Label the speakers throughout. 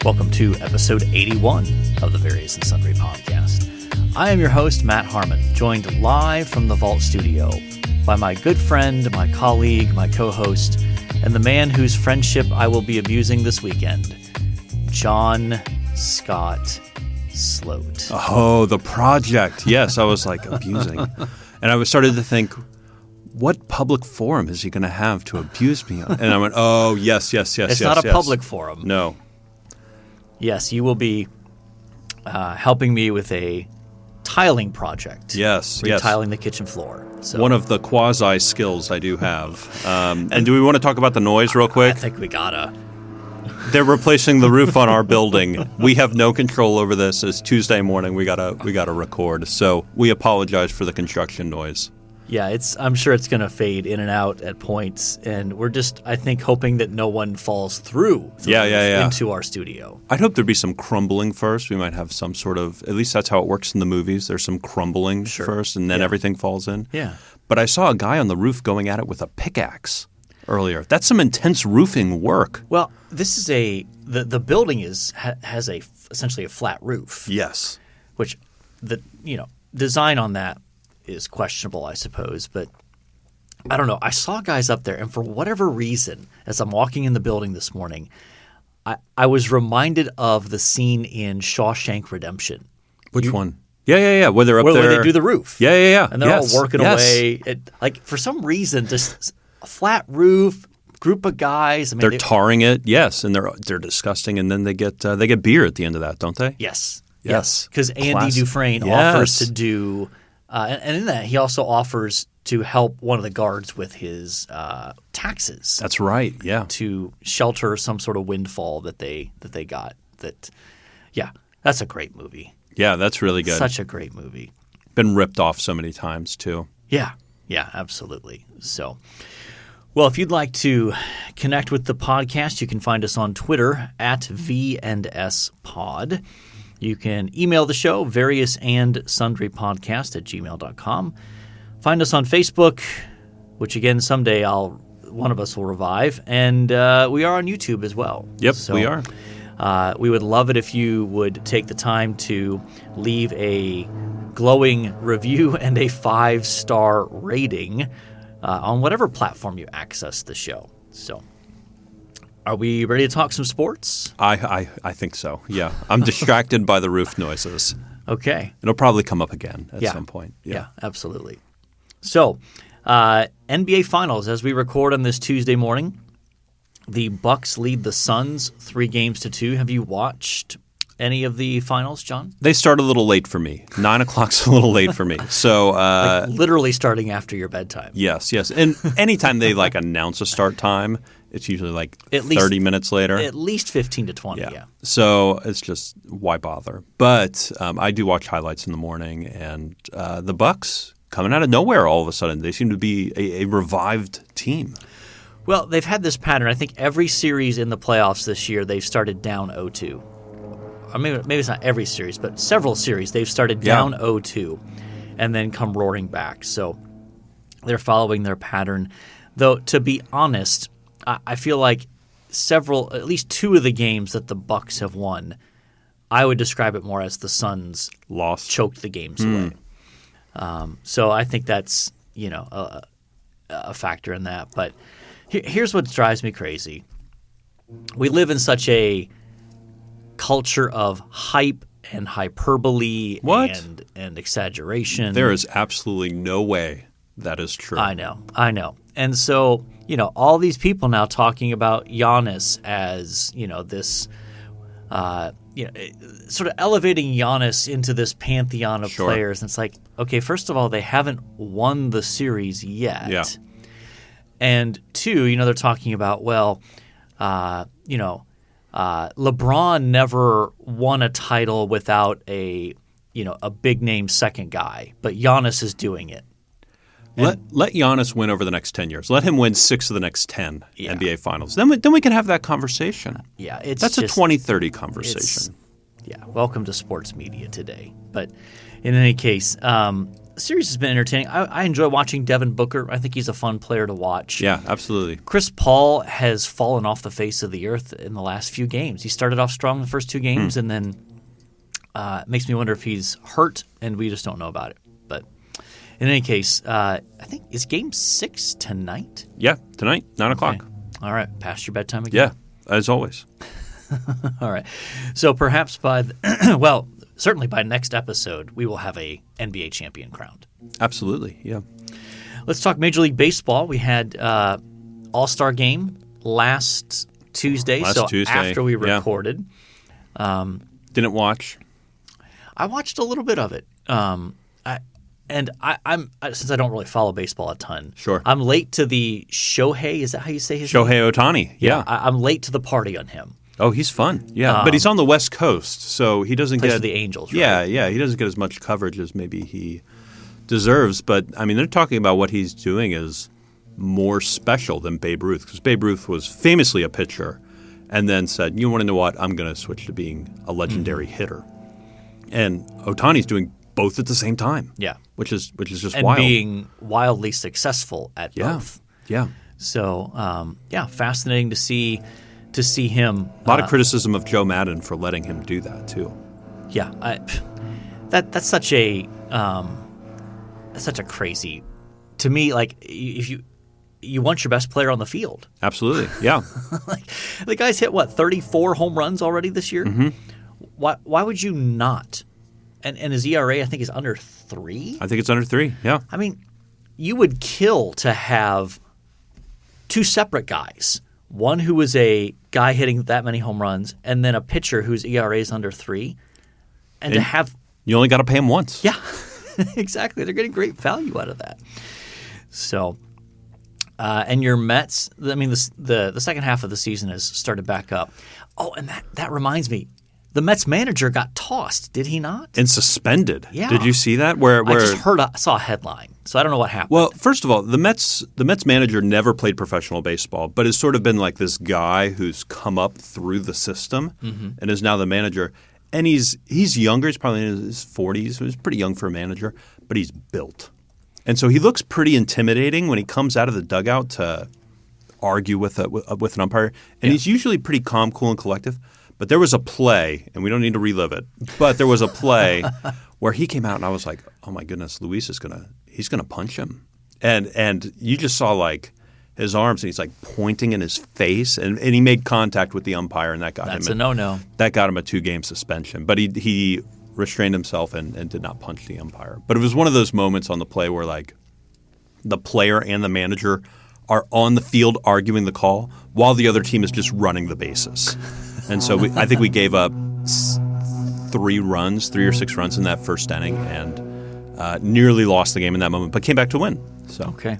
Speaker 1: Welcome to episode 81 of the Various and Sundry podcast. I am your host, Matt Harmon, joined live from the Vault Studio by my good friend, my colleague, my co-host, and the man whose friendship I will be abusing this weekend, John Scott Sloat.
Speaker 2: Oh, the project. Yes, I was like abusing. And I was started to think, what public forum is he going to have to abuse me on? And I went, oh, yes.
Speaker 1: It's not a public forum.
Speaker 2: No.
Speaker 1: Yes, you will be helping me with a tiling project.
Speaker 2: Yes.
Speaker 1: Retiling the kitchen floor. So,
Speaker 2: one of the quasi skills I do have. And do we want to talk about the noise real quick?
Speaker 1: I think we gotta.
Speaker 2: They're replacing the roof on our building. We have no control over this. It's Tuesday morning. We gotta record. So we apologize for the construction noise.
Speaker 1: Yeah, I'm sure it's going to fade in and out at points, and we're just, I think, hoping that no one falls through into our studio.
Speaker 2: I'd hope there'd be some crumbling first. We might have some sort of, at least that's how it works in the movies. There's some crumbling first, and then everything falls in. Yeah. But I saw a guy on the roof going at it with a pickaxe earlier. That's some intense roofing work.
Speaker 1: Well, this is the building has essentially a flat roof.
Speaker 2: Yes.
Speaker 1: Which the design on that is questionable, I suppose, but I don't know. I saw guys up there, and for whatever reason, as I'm walking in the building this morning, I was reminded of the scene in Shawshank Redemption.
Speaker 2: Which one? Yeah. Where they're up there.
Speaker 1: Where they do the roof.
Speaker 2: Yeah.
Speaker 1: And they're all working away. For some reason, just a flat roof, group of guys. I mean,
Speaker 2: they're tarring it, yes, and they're disgusting, and then they get beer at the end of that, don't they?
Speaker 1: Yes. Because Andy Dufresne offers to do and in that, he also offers to help one of the guards with his taxes.
Speaker 2: That's right, yeah.
Speaker 1: To shelter some sort of windfall that they got. That's a great movie.
Speaker 2: Yeah, that's really good.
Speaker 1: Such a great movie.
Speaker 2: Been ripped off so many times, too.
Speaker 1: Yeah, absolutely. So, well, if you'd like to connect with the podcast, you can find us on Twitter at V&S Pod. You can email the show, variousandsundrypodcast@gmail.com. Find us on Facebook, which again, someday one of us will revive. And we are on YouTube as well.
Speaker 2: Yep, we are.
Speaker 1: We would love it if you would take the time to leave a glowing review and a 5-star rating on whatever platform you access the show. So, are we ready to talk some sports?
Speaker 2: I think so, yeah. I'm distracted by the roof noises.
Speaker 1: Okay.
Speaker 2: It'll probably come up again at some point.
Speaker 1: Yeah, absolutely. So, NBA Finals, as we record on this Tuesday morning, the Bucks lead the Suns 3-2. Have you watched any of the finals, John?
Speaker 2: They start a little late for me. 9 o'clock's a little late for me. So
Speaker 1: like literally starting after your bedtime.
Speaker 2: Yes. And anytime they announce a start time, it's usually at least 30 minutes later.
Speaker 1: At least 15 to 20, yeah.
Speaker 2: So it's just, why bother? But I do watch highlights in the morning, and the Bucks coming out of nowhere all of a sudden. They seem to be a revived team.
Speaker 1: Well, they've had this pattern. I think every series in the playoffs this year, they've started down 0-2. Or maybe it's not every series, but several series they've started down 0-2 and then come roaring back. So they're following their pattern. Though, to be honest, I feel like at least 2 of the games that the Bucks have won, I would describe it more as the Suns choked the games away. So I think that's a factor in that. But here's what drives me crazy. We live in such a culture of hype and hyperbole and exaggeration.
Speaker 2: There is absolutely no way that is true.
Speaker 1: I know. And so, all these people now talking about Giannis as, this sort of elevating Giannis into this pantheon of players. And it's like, okay, first of all, they haven't won the series yet.
Speaker 2: Yeah.
Speaker 1: And 2, they're talking about, LeBron never won a title without a big name second guy, but Giannis is doing it.
Speaker 2: Let Giannis win over the next 10 years. Let him win 6 of the next 10 NBA Finals. Then we can have that conversation. That's a 2030 conversation.
Speaker 1: Welcome to sports media today. But in any case, the series has been entertaining. I enjoy watching Devin Booker. I think he's a fun player to watch.
Speaker 2: Yeah, absolutely.
Speaker 1: Chris Paul has fallen off the face of the earth in the last few games. He started off strong the first 2 games, and then it makes me wonder if he's hurt, and we just don't know about it. But in any case, I think is Game 6 tonight?
Speaker 2: Yeah, tonight, 9 o'clock.
Speaker 1: All right, past your bedtime again?
Speaker 2: Yeah, as always.
Speaker 1: All right. So perhaps certainly by next episode, we will have a NBA champion crowned.
Speaker 2: Absolutely, yeah.
Speaker 1: Let's talk Major League Baseball. We had All-Star Game last Tuesday. After we recorded.
Speaker 2: Yeah. Didn't watch.
Speaker 1: I watched a little bit of it. I'm since I don't really follow baseball a ton.
Speaker 2: Sure.
Speaker 1: I'm late to the Shohei. Is that how you say his name?
Speaker 2: Shohei Ohtani. Yeah.
Speaker 1: I'm late to the party on him.
Speaker 2: Oh, he's fun. Yeah, but he's on the West Coast, so he doesn't get
Speaker 1: the Angels.
Speaker 2: Right? Yeah, he doesn't get as much coverage as maybe he deserves. But I mean, they're talking about what he's doing is more special than Babe Ruth, because Babe Ruth was famously a pitcher, and then said, "You want to know what? I'm going to switch to being a legendary hitter." And Ohtani's doing both at the same time.
Speaker 1: Yeah,
Speaker 2: which is just
Speaker 1: and
Speaker 2: wild.
Speaker 1: Being wildly successful at both.
Speaker 2: Yeah. So
Speaker 1: fascinating to see him.
Speaker 2: A lot of criticism of Joe Madden for letting him do that too.
Speaker 1: Yeah, that's such a crazy, to me. Like, if you want your best player on the field.
Speaker 2: Absolutely, yeah.
Speaker 1: Like, the guy's hit 34 home runs already this year.
Speaker 2: Mm-hmm.
Speaker 1: Why would you not? And his ERA, I think, is under 3.
Speaker 2: I think it's under 3. Yeah.
Speaker 1: I mean, you would kill to have 2 separate guys. One who was a guy hitting that many home runs, and then a pitcher whose ERA is under 3. And to have –
Speaker 2: you only got to pay him once.
Speaker 1: Yeah, exactly. They're getting great value out of that. So and your Mets – I mean, the second half of the season has started back up. Oh, and that reminds me. The Mets manager got tossed, did he not?
Speaker 2: And suspended.
Speaker 1: Yeah.
Speaker 2: Did you see that?
Speaker 1: I saw a headline, so I don't know what happened.
Speaker 2: Well, first of all, the Mets manager never played professional baseball, but has sort of been like this guy who's come up through the system and is now the manager. And he's younger. He's probably in his 40s. So he's pretty young for a manager, but he's built. And so he looks pretty intimidating when he comes out of the dugout to argue with an umpire. And he's usually pretty calm, cool, and collective. But there was a play, and we don't need to relive it, but there was a play where he came out, and I was like, oh, my goodness, Luis he's gonna punch him. And you just saw, like, his arms, and he's, like, pointing in his face, and he made contact with the umpire, and
Speaker 1: That's a no-no.
Speaker 2: That got him a 2-game suspension. But he restrained himself and did not punch the umpire. But it was one of those moments on the play where, like, the player and the manager are on the field arguing the call while the other team is just running the bases. And so I think we gave up 3 or 6 runs in that first inning and nearly lost the game in that moment, but came back to win. So
Speaker 1: okay.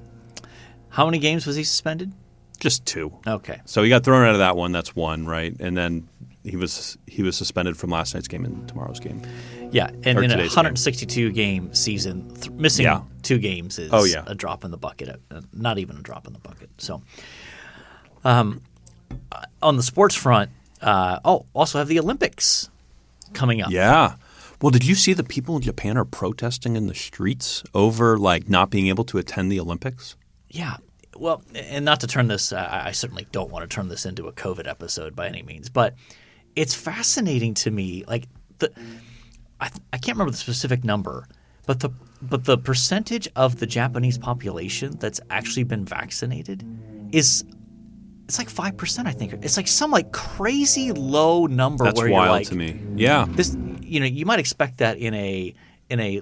Speaker 1: How many games was he suspended?
Speaker 2: Just 2.
Speaker 1: Okay.
Speaker 2: So he got thrown out of that one. That's 1, right? And then he was suspended from last night's game and tomorrow's game.
Speaker 1: Yeah, and in a 162-game season, missing 2 games is a drop in the bucket. Not even a drop in the bucket. So on the sports front, also have the Olympics coming up.
Speaker 2: Yeah. Well, did you see the people in Japan are protesting in the streets over like not being able to attend the Olympics? Yeah.
Speaker 1: Well, and not to turn this I certainly don't want to turn this into a COVID episode by any means, but it's fascinating to me. Like I can't remember the specific number, but the percentage of the Japanese population that's actually been vaccinated is it's like 5%, I think. It's like some like crazy low number.
Speaker 2: That's
Speaker 1: where you're
Speaker 2: wild
Speaker 1: like,
Speaker 2: to me. Yeah.
Speaker 1: This, you might expect that in a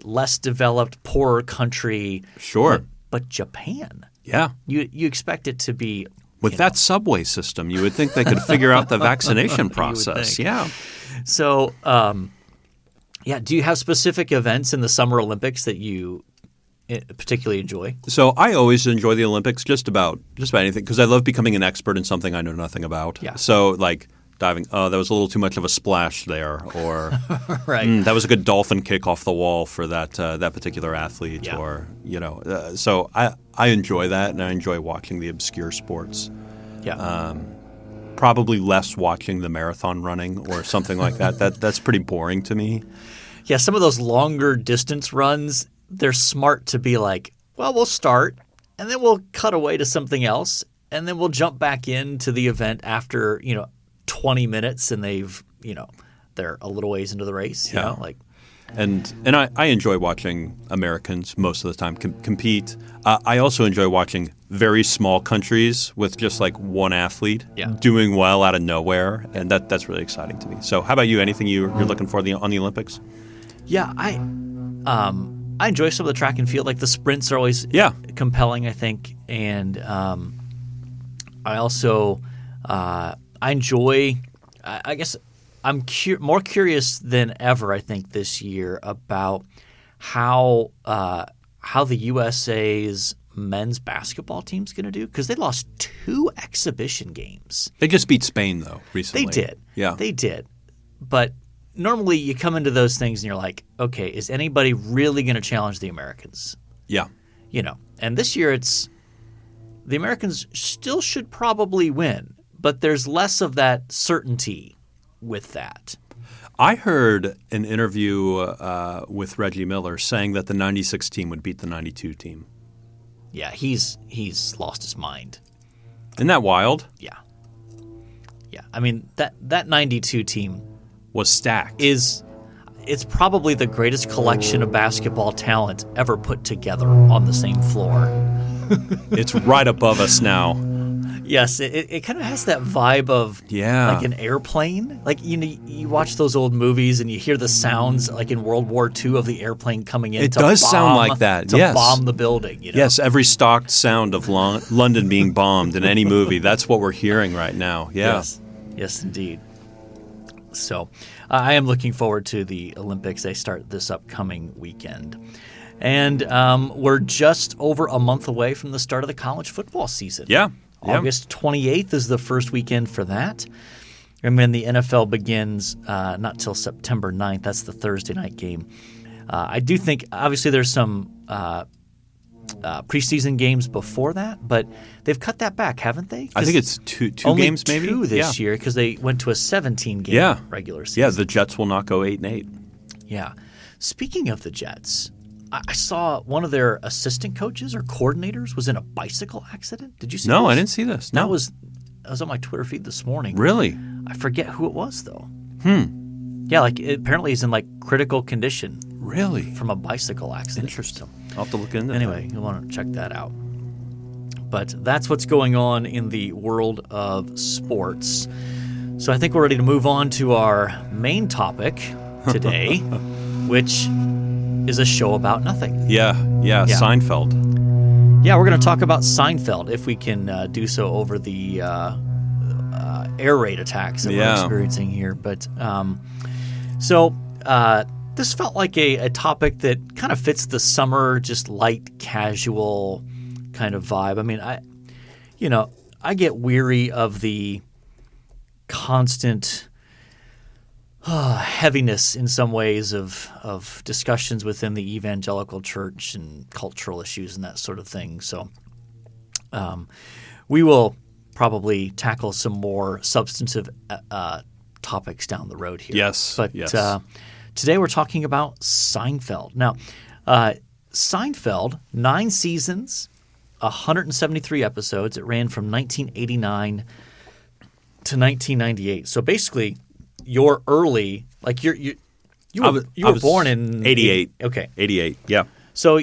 Speaker 1: less developed, poorer country.
Speaker 2: Sure.
Speaker 1: But Japan.
Speaker 2: Yeah.
Speaker 1: You expect it to be
Speaker 2: with that subway system, you would think they could figure out the vaccination process. Yeah.
Speaker 1: So, do you have specific events in the Summer Olympics that you particularly enjoy?
Speaker 2: So I always enjoy the Olympics, just about anything, because I love becoming an expert in something I know nothing about.
Speaker 1: Yeah.
Speaker 2: So like diving, that was a little too much of a splash there, or
Speaker 1: right.
Speaker 2: That was a good dolphin kick off the wall for that particular athlete,
Speaker 1: yeah.
Speaker 2: or so I enjoy that, and I enjoy watching the obscure sports.
Speaker 1: Yeah.
Speaker 2: Probably less watching the marathon running or something like that. That's pretty boring to me.
Speaker 1: Yeah, some of those longer distance runs, they're smart to be like, well, we'll start, and then we'll cut away to something else, and then we'll jump back into the event after 20 minutes, and they're a little ways into the race. You know, like.
Speaker 2: And I enjoy watching Americans most of the time compete. I also enjoy watching very small countries with just like one athlete doing well out of nowhere, and that's really exciting to me. So, how about you? Anything you're looking for on the Olympics?
Speaker 1: Yeah, I enjoy some of the track and field. Like the sprints are always compelling, I think, and I also I enjoy. I guess. I'm more curious than ever, I think, this year about how the USA's men's basketball team's going to do, because they lost 2 exhibition games.
Speaker 2: They just beat Spain, though, recently.
Speaker 1: They did.
Speaker 2: Yeah.
Speaker 1: They did. But normally you come into those things and you're like, okay, is anybody really going to challenge the Americans?
Speaker 2: Yeah.
Speaker 1: And this year the Americans still should probably win, but there's less of that certainty with that.
Speaker 2: I heard an interview with Reggie Miller saying that the 96 team would beat the 92 team.
Speaker 1: Yeah, he's lost his mind.
Speaker 2: Isn't that wild?
Speaker 1: Yeah. I mean, that 92 team
Speaker 2: was stacked.
Speaker 1: It's probably the greatest collection of basketball talent ever put together on the same floor.
Speaker 2: It's right above us now.
Speaker 1: Yes, it kind of has that vibe of like an airplane. Like you watch those old movies and you hear the sounds like in World War II of the airplane coming in.
Speaker 2: It does sound like that.
Speaker 1: To bomb the building.
Speaker 2: Yes, every stocked sound of London being bombed in any movie. That's what we're hearing right now. Yeah.
Speaker 1: Yes, indeed. So I am looking forward to the Olympics. They start this upcoming weekend. And we're just over a month away from the start of the college football season.
Speaker 2: Yeah.
Speaker 1: August 28th is the first weekend for that. And then the NFL begins not till September 9th. That's the Thursday night game. I do think, obviously, there's some preseason games before that, but they've cut that back, haven't they?
Speaker 2: I think it's two games maybe?
Speaker 1: Only 2 this year because they went to a 17-game regular season.
Speaker 2: Yeah, the Jets will not go 8-8.
Speaker 1: Yeah. Speaking of the Jets, I saw one of their assistant coaches or coordinators was in a bicycle accident. Did you see this?
Speaker 2: No, I didn't see this. No.
Speaker 1: That was on my Twitter feed this morning.
Speaker 2: Really?
Speaker 1: I forget who it was, though. Yeah, apparently he's in critical condition.
Speaker 2: Really?
Speaker 1: From a bicycle accident.
Speaker 2: Interesting. I'll have to look into that.
Speaker 1: Anyway, you'll want to check that out. But that's what's going on in the world of sports. So I think we're ready to move on to our main topic today, which is a show about nothing.
Speaker 2: Yeah, Seinfeld.
Speaker 1: Yeah, we're going to talk about Seinfeld if we can do so over the air raid attacks that we're experiencing here. But this felt like a topic that kind of fits the summer, just light, casual kind of vibe. I mean, I get weary of the constant heaviness in some ways of discussions within the evangelical church and cultural issues and that sort of thing. So we will probably tackle some more substantive topics down the road here.
Speaker 2: Yes.
Speaker 1: But today we're talking about Seinfeld. Now, Seinfeld, 9 seasons, 173 episodes. It ran from 1989 to 1998. So basically, you're early, you were born in
Speaker 2: 88.
Speaker 1: Okay.
Speaker 2: 88, yeah.
Speaker 1: So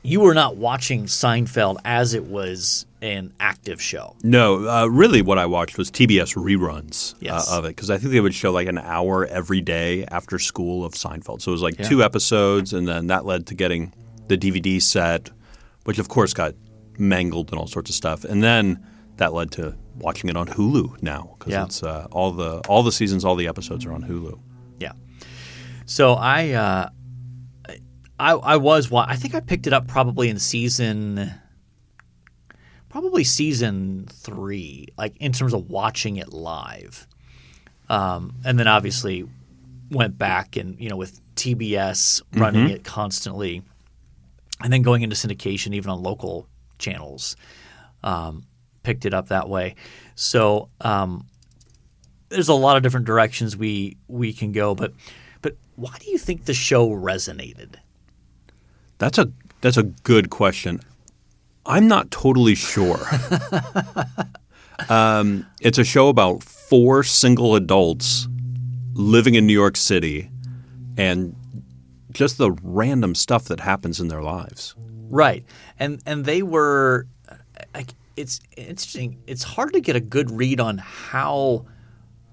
Speaker 1: you were not watching Seinfeld as it was an active show.
Speaker 2: No, really what I watched was TBS reruns
Speaker 1: Yes.
Speaker 2: of it, because I think they would show an hour every day after school of Seinfeld. So it was 2 episodes, and then that led to getting the DVD set, which of course got mangled and all sorts of stuff. And then that led to watching it on Hulu now, because it's all the seasons, all the episodes are on Hulu.
Speaker 1: Yeah. So I think I picked it up probably in season 3, in terms of watching it live, and then obviously went back and with TBS running it constantly, and then going into syndication even on local channels. Picked it up that way. So there's a lot of different directions we can go, but why do you think the show resonated?
Speaker 2: That's a good question. I'm not totally sure. It's a show about 4 single adults living in New York City and just the random stuff that happens in their lives.
Speaker 1: Right. And they were it's interesting. It's hard to get a good read on how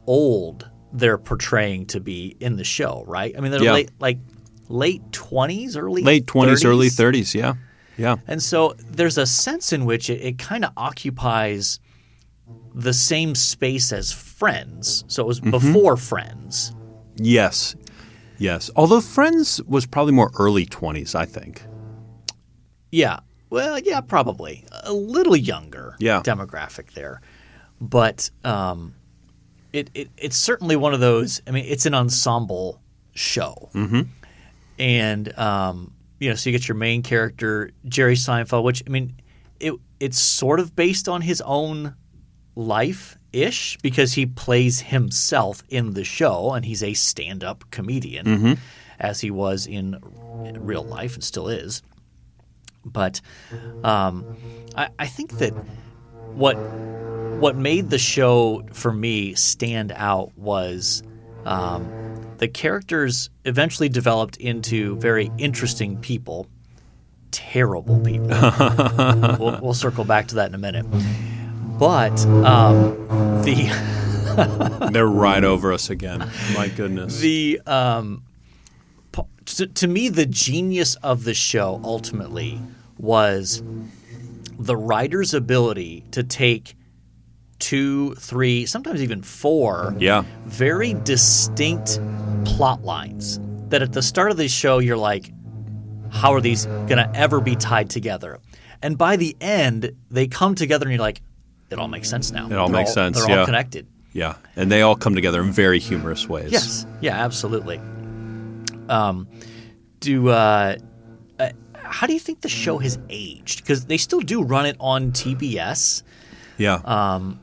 Speaker 1: old they're portraying to be in the show, right? I mean, they're late 20s,
Speaker 2: late 20s,
Speaker 1: 30s.
Speaker 2: early 30s, yeah. Yeah.
Speaker 1: And so there's a sense in which it kind of occupies the same space as Friends. So it was before Friends.
Speaker 2: Yes. Yes. Although Friends was probably more early 20s, I think.
Speaker 1: Yeah. Well, yeah, probably. A little younger demographic there. But it's certainly one of those – I mean, it's an ensemble show. Mm-hmm. And so you get your main character, Jerry Seinfeld, which, I mean, it's sort of based on his own life-ish because he plays himself in the show, and he's a stand-up comedian, as he was in real life and still is. But I think that what made the show for me stand out was the characters eventually developed into very interesting people, terrible people. We'll circle back to that in a minute. But
Speaker 2: they're right over us again. My goodness.
Speaker 1: To me, the genius of the show ultimately was the writer's ability to take 2, 3, sometimes even 4 very distinct plot lines that at the start of the show you're like, how are these going to ever be tied together? And by the end, they come together and you're like, it all makes sense now.
Speaker 2: It all makes sense.
Speaker 1: They're all connected.
Speaker 2: Yeah, and they all come together in very humorous ways.
Speaker 1: Yes. Yeah, absolutely. How do you think the show has aged? Because they still do run it on TBS.
Speaker 2: Yeah.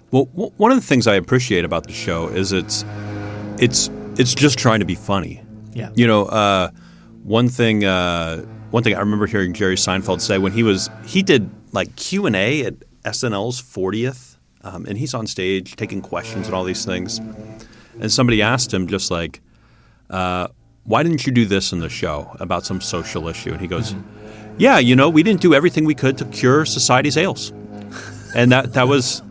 Speaker 2: Well, one of the things I appreciate about the show is it's just trying to be funny.
Speaker 1: Yeah.
Speaker 2: You know, one thing I remember hearing Jerry Seinfeld say when he did like Q&A at SNL's 40th, and he's on stage taking questions and all these things, and somebody asked him just like, why didn't you do this in the show about some social issue? And he goes, yeah, we didn't do everything we could to cure society's ails. And that was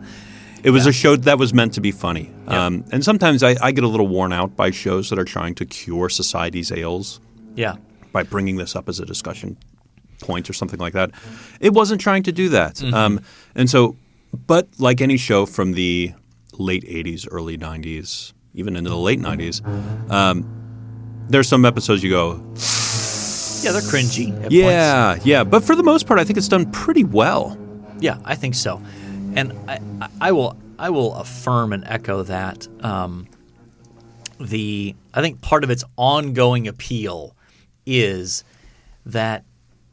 Speaker 2: a show that was meant to be funny. Yeah. And sometimes I get a little worn out by shows that are trying to cure society's ails.
Speaker 1: Yeah. By
Speaker 2: bringing this up as a discussion point or something like that. It wasn't trying to do that. And so, but like any show from the late 80s, early 90s, even into the late 90s, there's some episodes you go,
Speaker 1: yeah, they're cringy at
Speaker 2: points. Yeah. But for the most part, I think it's done pretty well.
Speaker 1: Yeah, I think so. And I will affirm and echo that. I think part of its ongoing appeal is that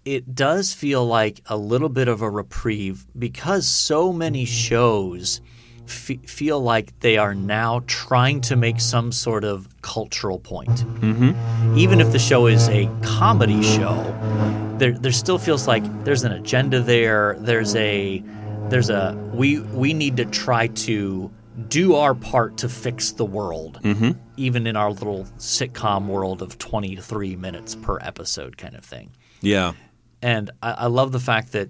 Speaker 1: it does feel like a little bit of a reprieve because so many shows feel like they are now trying to make some sort of cultural point. Even if the show is a comedy show, there still feels like there's an agenda there. There's a we need to try to do our part to fix the world, even in our little sitcom world of 23 minutes per episode kind of thing.
Speaker 2: Yeah.
Speaker 1: And I love the fact that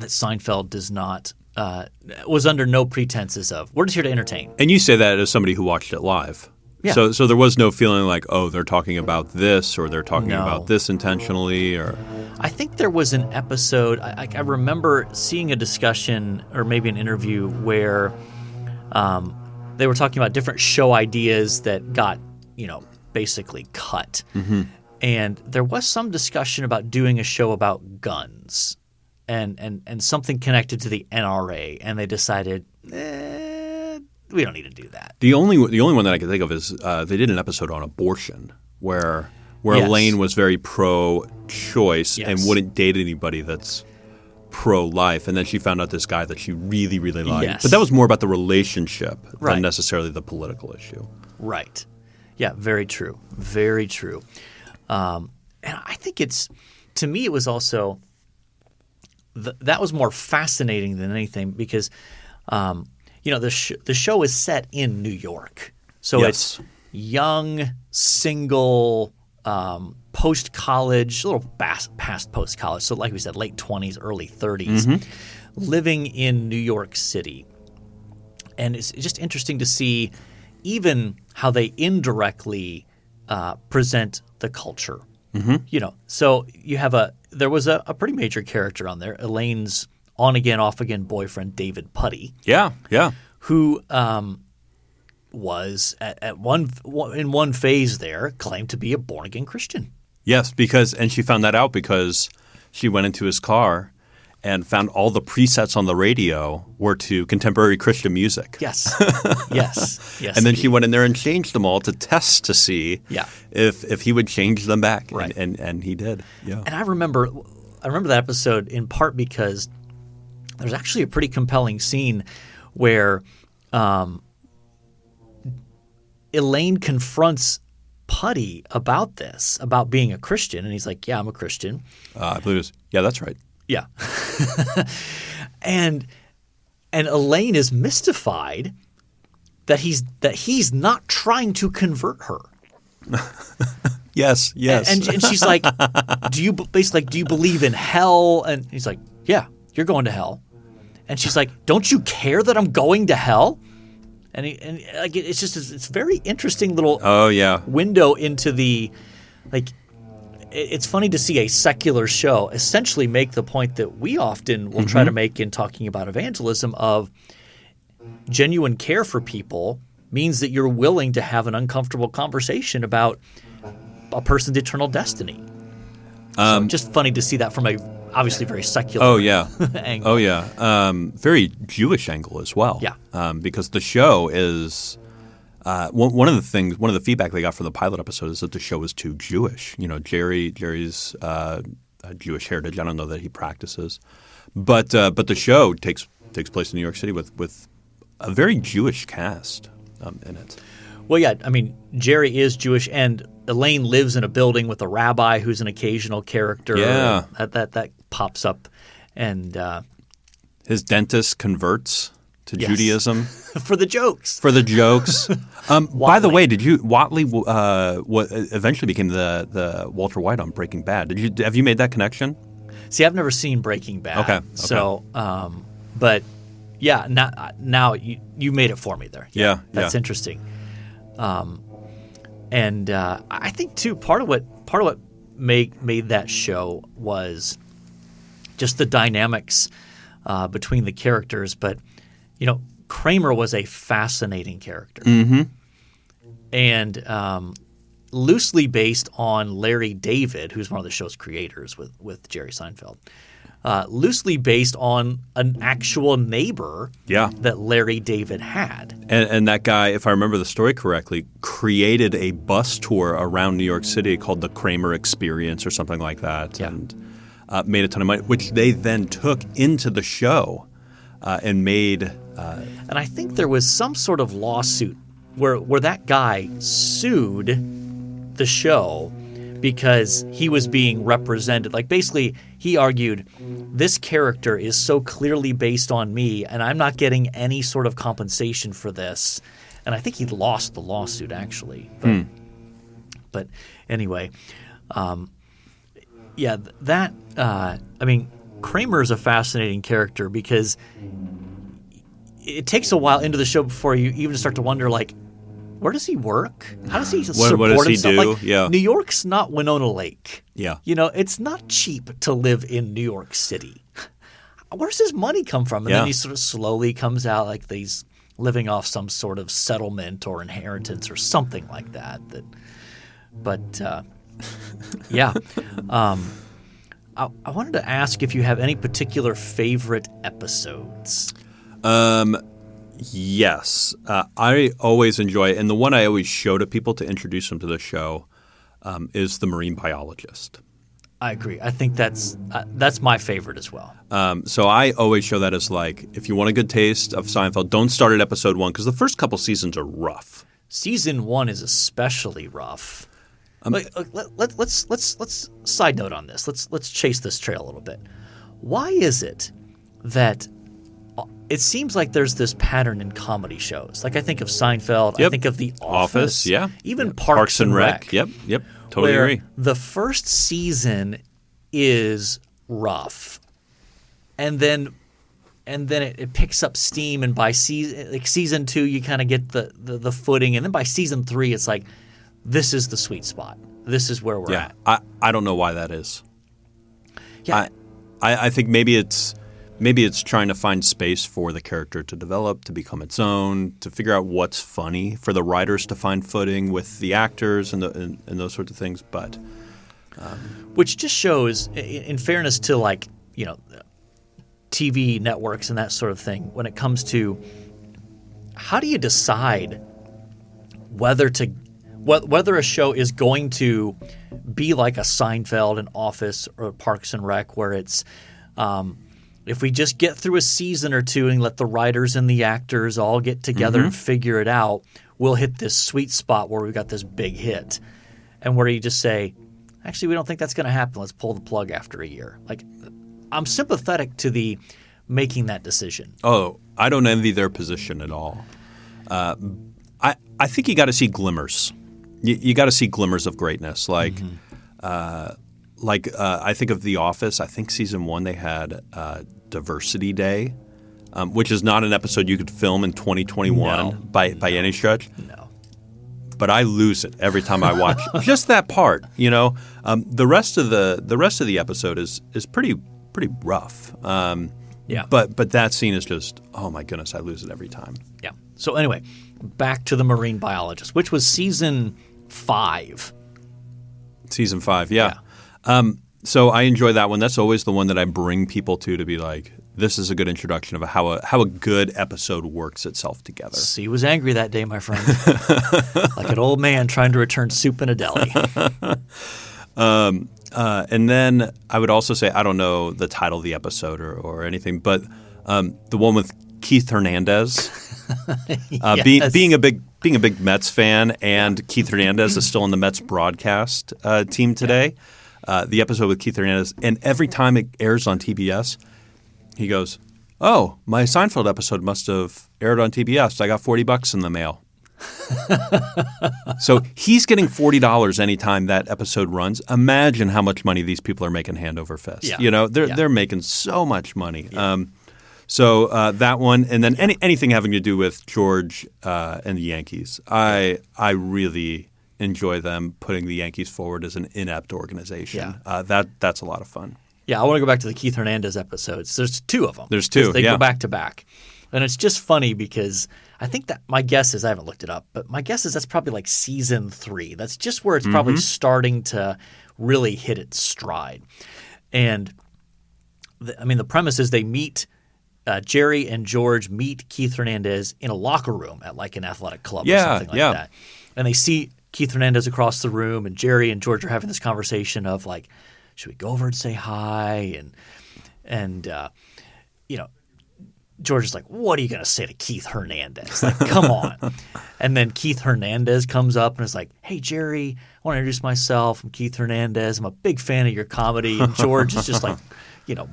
Speaker 1: Seinfeld does not was under no pretenses of we're just here to entertain.
Speaker 2: And you say that as somebody who watched it live.
Speaker 1: Yeah.
Speaker 2: So there was no feeling like, oh, they're talking about this or they're talking about this intentionally or
Speaker 1: I think there was an episode I remember seeing a discussion or maybe an interview where they were talking about different show ideas that got, basically cut. And there was some discussion about doing a show about guns and something connected to the NRA, and they decided, we don't need to do that.
Speaker 2: The only one that I can think of is they did an episode on abortion where Elaine was very pro-choice and wouldn't date anybody that's pro-life, and then she found out this guy that she really, really liked.
Speaker 1: Yes.
Speaker 2: But that was more about the relationship than necessarily the political issue.
Speaker 1: Right. Yeah, very true. Very true. And I think it's to me, it was also that was more fascinating than anything because, the show is set in New York, so it's young, single, post-college, a little past post-college. So, like we said, late 20s, early 30s, living in New York City, and it's just interesting to see even how they indirectly present the culture. So you have there was a pretty major character on there, Elaine's on-again, off-again boyfriend, David Putty.
Speaker 2: Yeah.
Speaker 1: Who was in one phase there claimed to be a born-again Christian.
Speaker 2: Yes, and she found that out because she went into his car and found all the presets on the radio were to contemporary Christian music.
Speaker 1: Yes.
Speaker 2: And then she went in there and changed them all to test to see if he would change them back.
Speaker 1: Right.
Speaker 2: And he did. Yeah.
Speaker 1: And I remember that episode in part because there's actually a pretty compelling scene where Elaine confronts Putty about this, about being a Christian. And he's like, yeah, I'm a Christian.
Speaker 2: I believe it was, yeah, that's right.
Speaker 1: Yeah. and Elaine is mystified that he's not trying to convert her.
Speaker 2: Yes.
Speaker 1: And she's like, do you believe in hell? And he's like, yeah, you're going to hell. And she's like, don't you care that I'm going to hell? And it's very interesting little window into the It's funny to see a secular show essentially make the point that we often will try to make in talking about evangelism of genuine care for people means that you're willing to have an uncomfortable conversation about a person's eternal destiny. So just funny to see that from a obviously very secular angle.
Speaker 2: Oh, yeah. Very Jewish angle as well.
Speaker 1: Yeah.
Speaker 2: Because the show is one of the feedback they got from the pilot episode is that the show is too Jewish. Jerry's Jewish heritage. I don't know that he practices, but the show takes place in New York City with a very Jewish cast in it.
Speaker 1: Well, yeah. I mean, Jerry is Jewish, and Elaine lives in a building with a rabbi who's an occasional character.
Speaker 2: Yeah,
Speaker 1: that pops up, and
Speaker 2: his dentist converts to Judaism
Speaker 1: for the jokes.
Speaker 2: By the way, Whatley eventually became the Walter White on Breaking Bad? Have you made that connection?
Speaker 1: See, I've never seen Breaking Bad.
Speaker 2: Okay.
Speaker 1: So, but yeah, now you made it for me there.
Speaker 2: Yeah.
Speaker 1: That's interesting. And I think too part of what made that show was just the dynamics between the characters. But Kramer was a fascinating character, and loosely based on Larry David, who's one of the show's creators with Jerry Seinfeld. Loosely based on an actual neighbor that Larry David had.
Speaker 2: And that guy, if I remember the story correctly, created a bus tour around New York City called the Kramer Experience or something like that, and made a ton of money, which they then took into the show and made
Speaker 1: and I think there was some sort of lawsuit where that guy sued the show because he was being represented. Like, basically, he argued, this character is so clearly based on me, and I'm not getting any sort of compensation for this. And I think he lost the lawsuit, actually. But anyway, Kramer is a fascinating character because it takes a while into the show before you even start to wonder, like, where does he work? How does he support
Speaker 2: what does
Speaker 1: himself?
Speaker 2: He do?
Speaker 1: Like, New York's not Winona Lake.
Speaker 2: Yeah.
Speaker 1: It's not cheap to live in New York City. Where's his money come from? And then he sort of slowly comes out like he's living off some sort of settlement or inheritance or something like that. I wanted to ask if you have any particular favorite episodes.
Speaker 2: Yes. I always enjoy it. And the one I always show to people to introduce them to the show is The Marine Biologist.
Speaker 1: I agree. I think that's my favorite as well.
Speaker 2: So I always show that as like, if you want a good taste of Seinfeld, don't start at episode 1 because the first couple seasons are rough.
Speaker 1: Season 1 is especially rough. Let's side note on this. Let's chase this trail a little bit. Why is it that it seems like there's this pattern in comedy shows? Like I think of Seinfeld, I think of The Office, even Parks and Rec.
Speaker 2: Yep, totally agree.
Speaker 1: The first season is rough, and then it picks up steam, and by season 2 you kind of get the footing, and then by season 3 it's like this is the sweet spot. This is where we're at.
Speaker 2: I don't know why that is.
Speaker 1: Yeah,
Speaker 2: I think maybe it's trying to find space for the character to develop, to become its own, to figure out what's funny, for the writers to find footing with the actors and those sorts of things. But
Speaker 1: which just shows, in fairness to TV networks and that sort of thing, when it comes to how do you decide whether a show is going to be like a Seinfeld, an Office, or Parks and Rec, where it's if we just get through a season or two and let the writers and the actors all get together and figure it out, we'll hit this sweet spot where we've got this big hit. And where you just say, actually, we don't think that's going to happen. Let's pull the plug after a year. Like, I'm sympathetic to the making that decision.
Speaker 2: Oh, I don't envy their position at all. I think you got to see glimmers. You got to see glimmers of greatness. Like I think of The Office. I think season 1 they had Diversity Day, which is not an episode you could film in 2021 by any stretch.
Speaker 1: No.
Speaker 2: But I lose it every time I watch just that part. The rest of the episode is pretty rough. But that scene is just, oh my goodness, I lose it every time.
Speaker 1: Yeah. So anyway, back to The Marine Biologist, which was season 5.
Speaker 2: Season 5, yeah. So I enjoy that one. That's always the one that I bring people to be like, this is a good introduction of how a good episode works itself together.
Speaker 1: C was angry that day, my friend. Like an old man trying to return soup in a deli.
Speaker 2: And then I would also say, I don't know the title of the episode or anything, but the one with Keith Hernandez,
Speaker 1: Yes.
Speaker 2: being a big Mets fan, and Keith Hernandez is still on the Mets broadcast team today. The episode with Keith Hernandez, and every time it airs on TBS, he goes, "Oh, my Seinfeld episode must have aired on TBS. I got $40 in the mail." So he's getting $40 anytime that episode runs. Imagine how much money these people are making hand over fist.
Speaker 1: Yeah.
Speaker 2: They're making so much money. Yeah. So that one, and then anything having to do with George and the Yankees, I really enjoy them putting the Yankees forward as an inept organization. That's a lot of fun.
Speaker 1: Yeah, I want to go back to the Keith Hernandez episodes. There's 2 of them.
Speaker 2: There's 2.
Speaker 1: They go back to back. And it's just funny because I think that my guess is, I haven't looked it up, but my guess is that's probably like season 3. That's just where it's probably starting to really hit its stride. And the premise is they meet Jerry and George meet Keith Hernandez in a locker room at like an athletic club or something like that. And they see Keith Hernandez across the room, and Jerry and George are having this conversation of like, should we go over and say hi? And George is like, what are you going to say to Keith Hernandez? Like, come on. And then Keith Hernandez comes up and is like, hey, Jerry, I want to introduce myself. I'm Keith Hernandez. I'm a big fan of your comedy. And George is just like,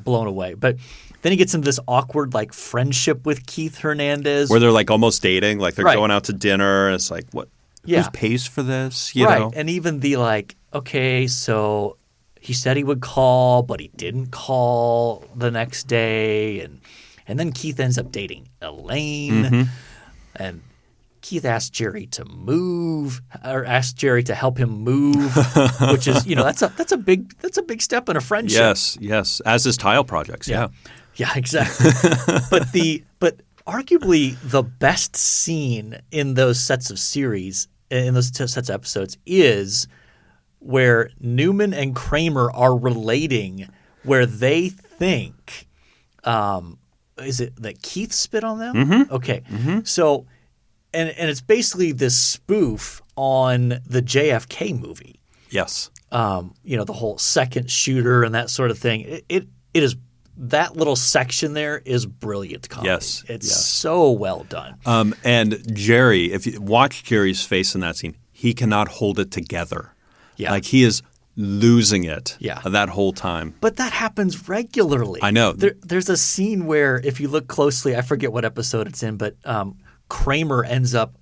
Speaker 1: blown away. But then he gets into this awkward like friendship with Keith Hernandez.
Speaker 2: Where they're like almost dating. Like they're going out to dinner. And it's like, what? Who pays for this? You know?
Speaker 1: And even the like, okay, so he said he would call, but he didn't call the next day. And then Keith ends up dating Elaine. And Keith asked Jerry to move, or asked Jerry to help him move, which is, that's a big step in a friendship.
Speaker 2: Yes. As is tile projects. Yeah,
Speaker 1: exactly. But arguably the best scene in those sets of series, in those sets of episodes, is where Newman and Kramer are relating, where they think, is it that Keith spit on them? Okay. So, and it's basically this spoof on the JFK movie.
Speaker 2: Yes.
Speaker 1: The whole second shooter and that sort of thing. It is, that little section there is brilliant comedy.
Speaker 2: Yes.
Speaker 1: It's so well done.
Speaker 2: And Jerry, if you watch Jerry's face in that scene, he cannot hold it together.
Speaker 1: Yeah.
Speaker 2: Like he is losing it
Speaker 1: Yeah.
Speaker 2: that whole time.
Speaker 1: But that happens regularly.
Speaker 2: I know.
Speaker 1: There's a scene where, if you look closely, I forget what episode it's in, but Kramer ends up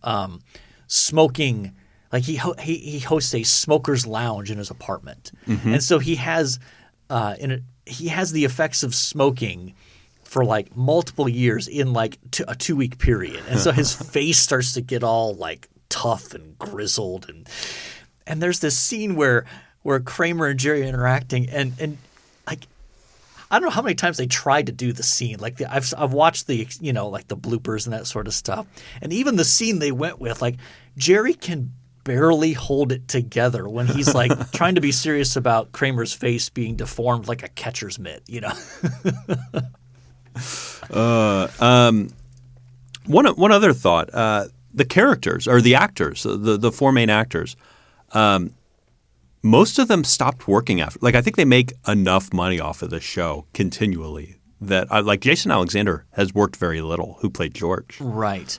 Speaker 1: smoking. Like he hosts a smoker's lounge in his apartment, and so he has the effects of smoking for like multiple years in like a 2-week period, and so his face starts to get all like tough and grizzled, and there's this scene where Kramer and Jerry are interacting, and like I don't know how many times they tried to do the scene. Like I've watched the like the bloopers and that sort of stuff, and even the scene they went with, like Jerry can barely hold it together when he's like trying to be serious about Kramer's face being deformed like a catcher's mitt,
Speaker 2: One other thought: the characters or the actors, the 4 main actors. Most of them stopped working after. Like I think they make enough money off of the show continually that like Jason Alexander has worked very little. Who played George?
Speaker 1: Right.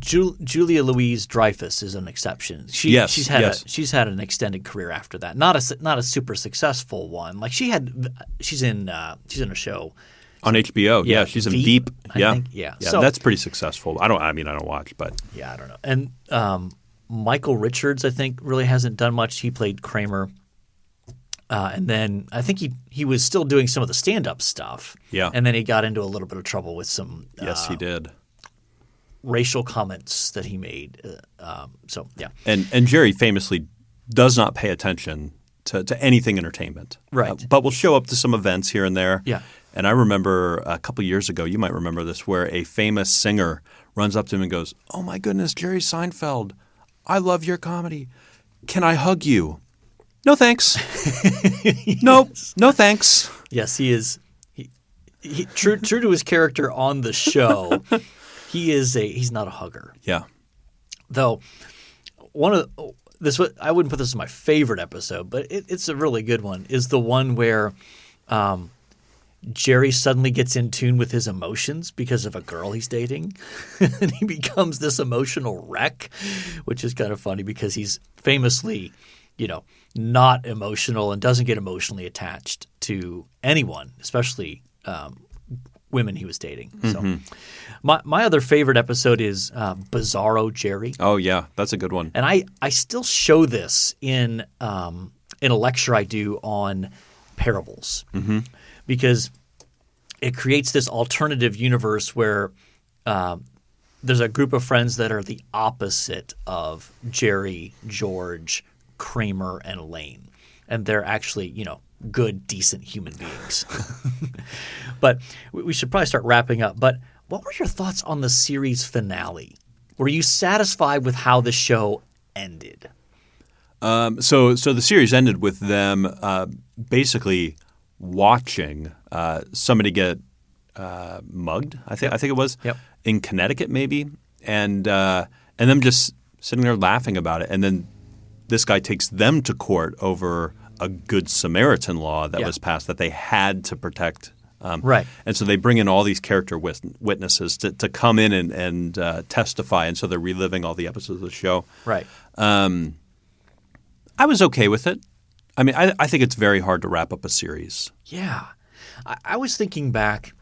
Speaker 1: Julia Louise-Dreyfus is an exception. She's had an extended career after that. Not a super successful one. Like she's in a show
Speaker 2: on HBO. Yeah, she's in Veep.
Speaker 1: I think. Yeah.
Speaker 2: So that's pretty successful. I don't watch, but
Speaker 1: yeah, I don't know. And Michael Richards, I think, really hasn't done much. He played Kramer. And then I think he was still doing some of the stand-up stuff.
Speaker 2: Yeah.
Speaker 1: And then he got into a little bit of trouble with some
Speaker 2: yes, he did.
Speaker 1: Racial comments that he made. So yeah.
Speaker 2: And Jerry famously does not pay attention to anything entertainment.
Speaker 1: Right.
Speaker 2: But will show up to some events here and there.
Speaker 1: Yeah.
Speaker 2: And I remember a couple years ago, you might remember this, where a famous singer runs up to him and goes, "Oh my goodness, Jerry Seinfeld, I love your comedy. Can I hug you?" "No thanks." Nope. No thanks.
Speaker 1: Yes, he is. He true to his character on the show. He's not a hugger.
Speaker 2: Yeah.
Speaker 1: Though I wouldn't put this as my favorite episode, but it's a really good one. Is the one where Jerry suddenly gets in tune with his emotions because of a girl he's dating, and he becomes this emotional wreck, which is kind of funny because he's famously, not emotional and doesn't get emotionally attached to anyone, especially women he was dating.
Speaker 2: Mm-hmm.
Speaker 1: So my other favorite episode is Bizarro Jerry.
Speaker 2: Oh yeah, that's a good one.
Speaker 1: And I still show this in a lecture I do on parables, because it creates this alternative universe where there's a group of friends that are the opposite of Jerry, George, Kramer, and Elaine, and they're actually good, decent human beings. But we should probably start wrapping up. But what were your thoughts on the series finale? Were you satisfied with how the show ended?
Speaker 2: So the series ended with them basically watching somebody get mugged. I think it was in Connecticut, maybe, and them just sitting there laughing about it, and then this guy takes them to court over a Good Samaritan law that was passed that they had to protect.
Speaker 1: Right.
Speaker 2: And so they bring in all these character witnesses to come in and testify, and so they're reliving all the episodes of the show.
Speaker 1: Right.
Speaker 2: I was okay with it. I mean, I think it's very hard to wrap up a series.
Speaker 1: Yeah. I was thinking back,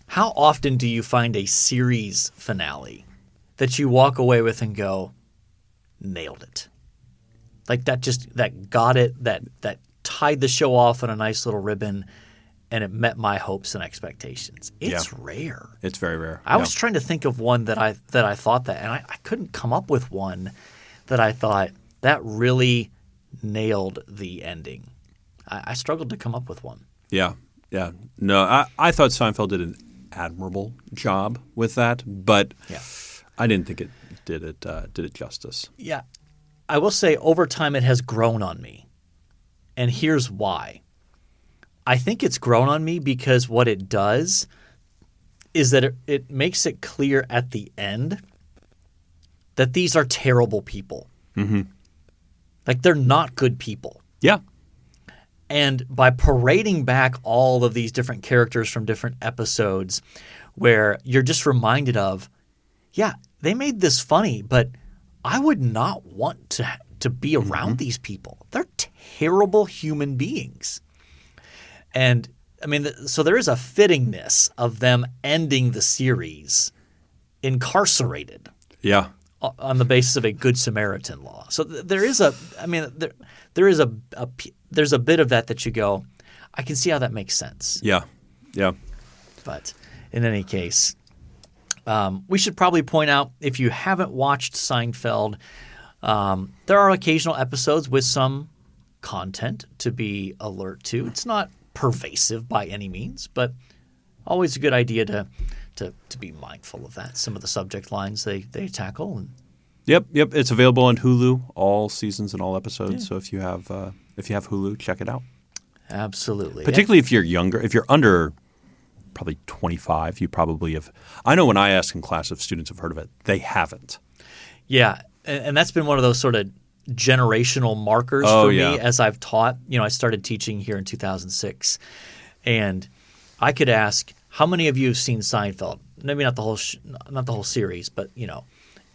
Speaker 1: how often do you find a series finale that you walk away with and go, nailed it? Like that got it, that tied the show off on a nice little ribbon, and it met my hopes and expectations. It's rare.
Speaker 2: It's very rare.
Speaker 1: I was trying to think of one that I thought that, and I couldn't come up with one that I thought that really nailed the ending. I struggled to come up with one.
Speaker 2: Yeah. No, I thought Seinfeld did an admirable job with that, but I didn't think it did it justice.
Speaker 1: Yeah. I will say over time it has grown on me, and here's why. I think it's grown on me because what it does is that it makes it clear at the end that these are terrible people.
Speaker 2: Mm-hmm.
Speaker 1: Like they're not good people.
Speaker 2: Yeah.
Speaker 1: And by parading back all of these different characters from different episodes where you're just reminded of, they made this funny, but I would not want to be around these people. They're terrible human beings. And I mean, so there is a fittingness of them ending the series incarcerated.
Speaker 2: Yeah.
Speaker 1: On the basis of a Good Samaritan law. So there's a bit of that you go, I can see how that makes sense.
Speaker 2: Yeah. Yeah.
Speaker 1: But in any case, we should probably point out, if you haven't watched Seinfeld, there are occasional episodes with some content to be alert to. It's not pervasive by any means, but always a good idea to be mindful of that. Some of the subject lines they tackle. And
Speaker 2: Yep. It's available on Hulu, all seasons and all episodes. Yeah. So if you have Hulu, check it out.
Speaker 1: Absolutely.
Speaker 2: Particularly if you're younger, if you're under probably 25, you probably have. I know when I ask in class if students have heard of it, they haven't.
Speaker 1: Yeah, and that's been one of those sort of generational markers for me as I've taught. I started teaching here in 2006, and I could ask, how many of you have seen Seinfeld? Maybe not the whole series, but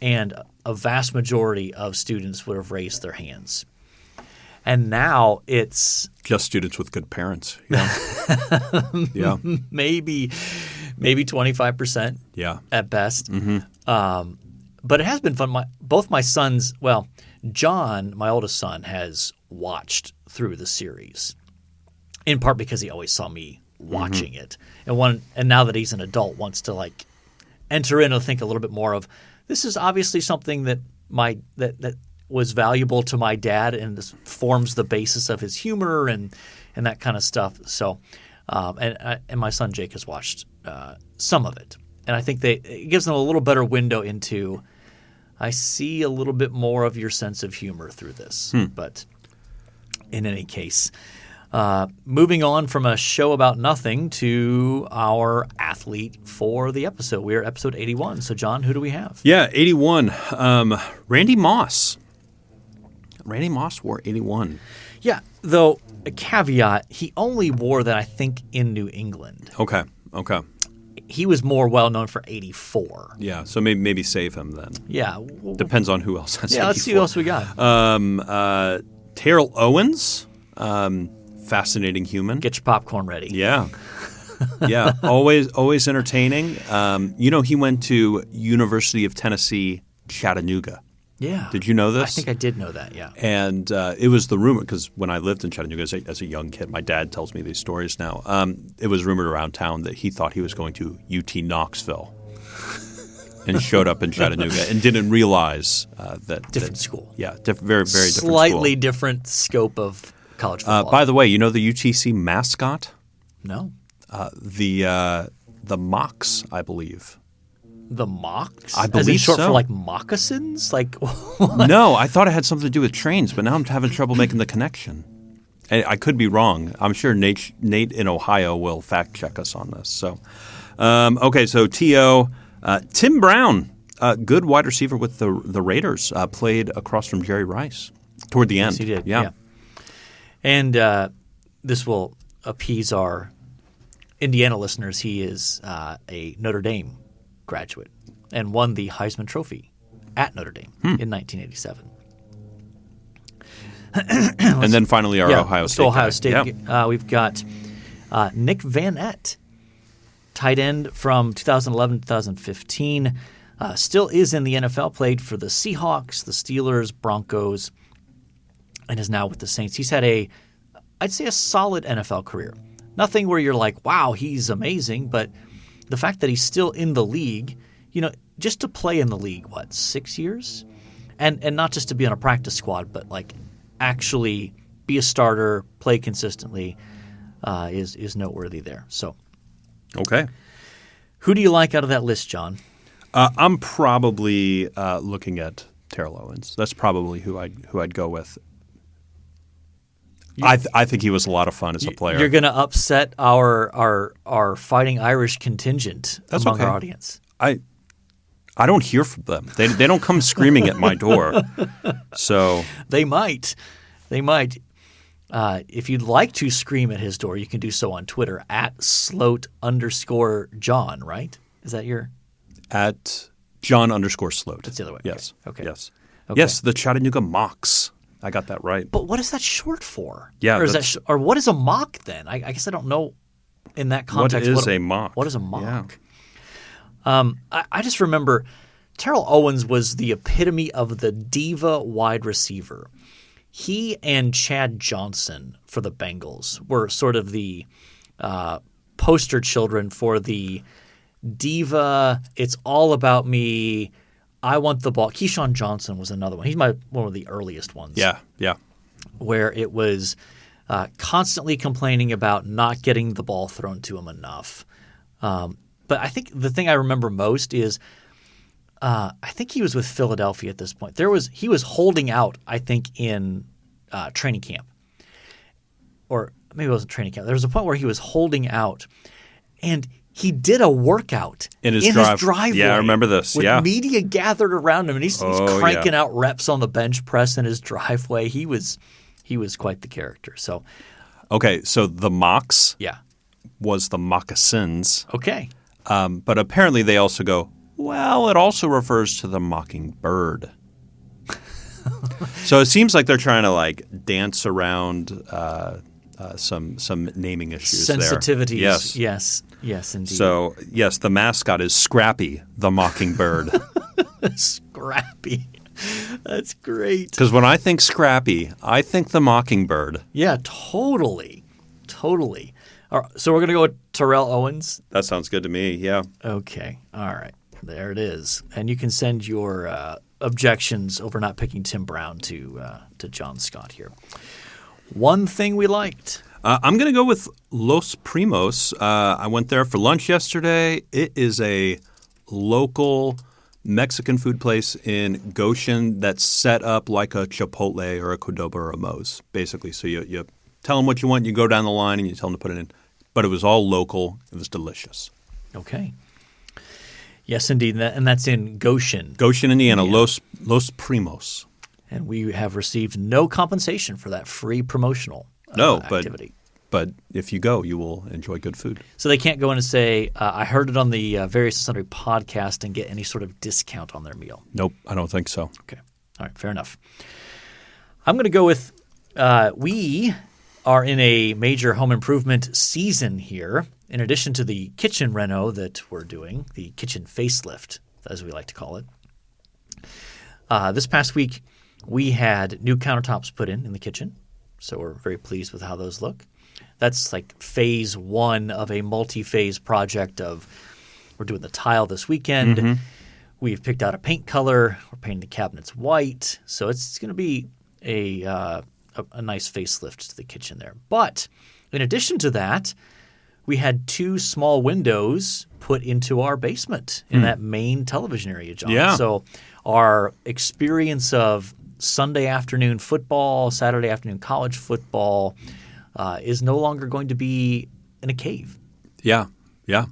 Speaker 1: and a vast majority of students would have raised their hands. And now it's
Speaker 2: just students with good parents. Yeah. Yeah.
Speaker 1: Maybe 25%.
Speaker 2: Yeah.
Speaker 1: At best.
Speaker 2: Mm-hmm.
Speaker 1: But it has been fun. Both my sons, John, my oldest son, has watched through the series, in part because he always saw me watching it, and now that he's an adult, wants to enter in and think a little bit more of, this is obviously something that that was valuable to my dad, and this forms the basis of his humor and that kind of stuff. So, and my son Jake has watched some of it, and I think it gives them a little better window into, I see a little bit more of your sense of humor through this. But in any case, moving on from a show about nothing to our athlete for the episode. We are episode 81. So, John, who do we have?
Speaker 2: Yeah, 81. Randy Moss. Randy Moss wore 81.
Speaker 1: Yeah, though a caveat, he only wore that, I think, in New England.
Speaker 2: Okay.
Speaker 1: He was more well-known for 84.
Speaker 2: Yeah, so maybe save him then.
Speaker 1: Yeah.
Speaker 2: Depends on who else has 84.
Speaker 1: Yeah, let's see who else we got.
Speaker 2: Terrell Owens, fascinating human.
Speaker 1: Get your popcorn ready.
Speaker 2: Yeah. Yeah, always entertaining. He went to University of Tennessee, Chattanooga.
Speaker 1: Yeah.
Speaker 2: Did you know this?
Speaker 1: I think I did know that, yeah.
Speaker 2: And it was the rumor, because when I lived in Chattanooga as a young kid, my dad tells me these stories now. It was rumored around town that he thought he was going to UT Knoxville and showed up in Chattanooga and didn't realize that –
Speaker 1: Different school.
Speaker 2: Yeah, very, very different school.
Speaker 1: Slightly different scope of college football.
Speaker 2: By the way, you know the UTC mascot?
Speaker 1: No.
Speaker 2: The Mocs, I believe.
Speaker 1: The Mocs?
Speaker 2: I believe
Speaker 1: As in short
Speaker 2: so.
Speaker 1: for moccasins?
Speaker 2: No, I thought it had something to do with trains, but now I'm having trouble making the connection. And I could be wrong. I'm sure Nate in Ohio will fact check us on this. So, okay, so T.O. Tim Brown, good wide receiver with the Raiders, played across from Jerry Rice toward the end.
Speaker 1: Yes, he did.
Speaker 2: Yeah.
Speaker 1: And this will appease our Indiana listeners. He is a Notre Dame graduate and won the Heisman Trophy at Notre Dame in 1987.
Speaker 2: And then finally our Ohio State.
Speaker 1: Ohio State. Yeah. We've got Nick Van Ette, tight end from 2011 to 2015. Still is in the NFL, played for the Seahawks, the Steelers, Broncos, and is now with the Saints. He's had I'd say a solid NFL career. Nothing where you're like, wow, he's amazing, but the fact that he's still in the league, just to play in the league, 6 years? And not just to be on a practice squad, but actually be a starter, play consistently, is noteworthy there. So,
Speaker 2: okay.
Speaker 1: Who do you like out of that list, John?
Speaker 2: I'm probably looking at Terrell Owens. That's probably who I'd go with. I think he was a lot of fun as a player.
Speaker 1: You're going to upset our Fighting Irish contingent among our audience.
Speaker 2: I don't hear from them. They don't come screaming at my door. So
Speaker 1: they might. If you'd like to scream at his door, you can do so on Twitter at @Sloat_John. Right? Is that your
Speaker 2: at John _Sloat?
Speaker 1: That's the other way.
Speaker 2: Yes.
Speaker 1: Okay.
Speaker 2: Yes.
Speaker 1: Okay.
Speaker 2: Yes, the Chattanooga Mocs. I got that right.
Speaker 1: But what is that short for?
Speaker 2: Yeah.
Speaker 1: Or what is a mock then? I guess I don't know in that context.
Speaker 2: What is a mock?
Speaker 1: What is a mock?
Speaker 2: Yeah.
Speaker 1: I just remember Terrell Owens was the epitome of the diva wide receiver. He and Chad Johnson for the Bengals were sort of the poster children for the diva, it's all about me, I want the ball. Keyshawn Johnson was another one. He's one of the earliest ones.
Speaker 2: Yeah, yeah.
Speaker 1: Where it was constantly complaining about not getting the ball thrown to him enough. But I think the thing I remember most is I think he was with Philadelphia at this point. He was holding out, I think, in training camp. Or maybe it wasn't training camp. There was a point where he was holding out, and he did a workout in his driveway.
Speaker 2: Yeah, I remember this.
Speaker 1: With media gathered around him, and he's cranking out reps on the bench press in his driveway. He was quite the character. So,
Speaker 2: okay, so the Mocs,
Speaker 1: yeah,
Speaker 2: was the moccasins.
Speaker 1: Okay,
Speaker 2: but apparently they also go, well, it also refers to the mockingbird. So it seems like they're trying to dance around some naming issues
Speaker 1: sensitivities.
Speaker 2: There.
Speaker 1: Yes, indeed.
Speaker 2: So yes, the mascot is Scrappy, the mockingbird.
Speaker 1: Scrappy, that's great.
Speaker 2: Because when I think Scrappy, I think the mockingbird.
Speaker 1: Yeah, totally. All right, so we're gonna go with Terrell Owens.
Speaker 2: That sounds good to me. Yeah.
Speaker 1: Okay. All right. There it is. And you can send your objections over not picking Tim Brown to John Scott here. One thing we liked.
Speaker 2: I'm going to go with Los Primos. I went there for lunch yesterday. It is a local Mexican food place in Goshen that's set up like a Chipotle or a Qdoba or a Moe's, basically. So you tell them what you want, you go down the line, and you tell them to put it in. But it was all local. It was delicious.
Speaker 1: Okay. Yes, indeed. And that's in Goshen.
Speaker 2: Goshen, Indiana. Los Primos.
Speaker 1: And we have received no compensation for that free promotional activity.
Speaker 2: But if you go, you will enjoy good food.
Speaker 1: So they can't go in and say, I heard it on the Various and Sundry podcast and get any sort of discount on their meal.
Speaker 2: Nope, I don't think so.
Speaker 1: Okay. All right, fair enough. I'm going to go with we are in a major home improvement season here. In addition to the kitchen reno that we're doing, the kitchen facelift, as we like to call it. This past week, we had new countertops put in the kitchen. So we're very pleased with how those look. That's like phase one of a multi-phase project of we're doing the tile this weekend. Mm-hmm. We've picked out a paint color. We're painting the cabinets white. So it's going to be a nice facelift to the kitchen there. But in addition to that, we had two small windows put into our basement in that main television area, John.
Speaker 2: Yeah.
Speaker 1: So our experience of Sunday afternoon football, Saturday afternoon college football is no longer going to be in a cave.
Speaker 2: Yeah, yeah.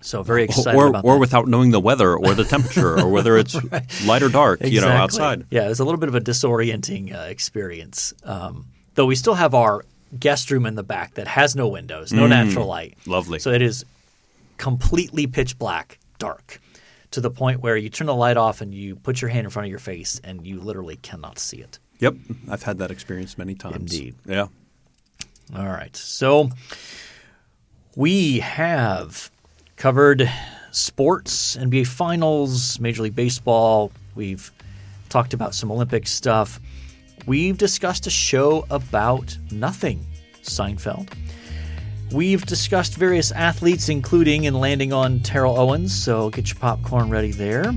Speaker 1: So very excited about that.
Speaker 2: Or without knowing the weather or the temperature or whether it's light or dark,
Speaker 1: exactly.
Speaker 2: Outside.
Speaker 1: Yeah, it was a little bit of a disorienting experience. Though we still have our guest room in the back that has no windows, no natural light.
Speaker 2: Lovely.
Speaker 1: So it is completely pitch black, dark, to the point where you turn the light off and you put your hand in front of your face and you literally cannot see it.
Speaker 2: Yep. I've had that experience many times.
Speaker 1: Indeed.
Speaker 2: Yeah.
Speaker 1: All right. So we have covered sports, NBA Finals, Major League Baseball. We've talked about some Olympic stuff. We've discussed a show about nothing, Seinfeld. We've discussed various athletes, including and landing on Terrell Owens, so get your popcorn ready there.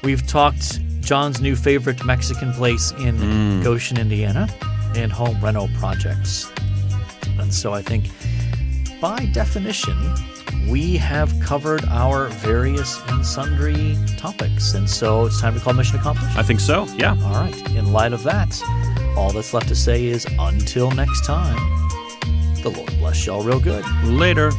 Speaker 1: We've talked John's new favorite Mexican place in Goshen, Indiana, and home reno projects. And so I think, by definition, we have covered our various and sundry topics. And so it's time to call mission accomplished.
Speaker 2: I think so, yeah.
Speaker 1: All right. In light of that, all that's left to say is until next time, the Lord bless y'all real good.
Speaker 2: Later.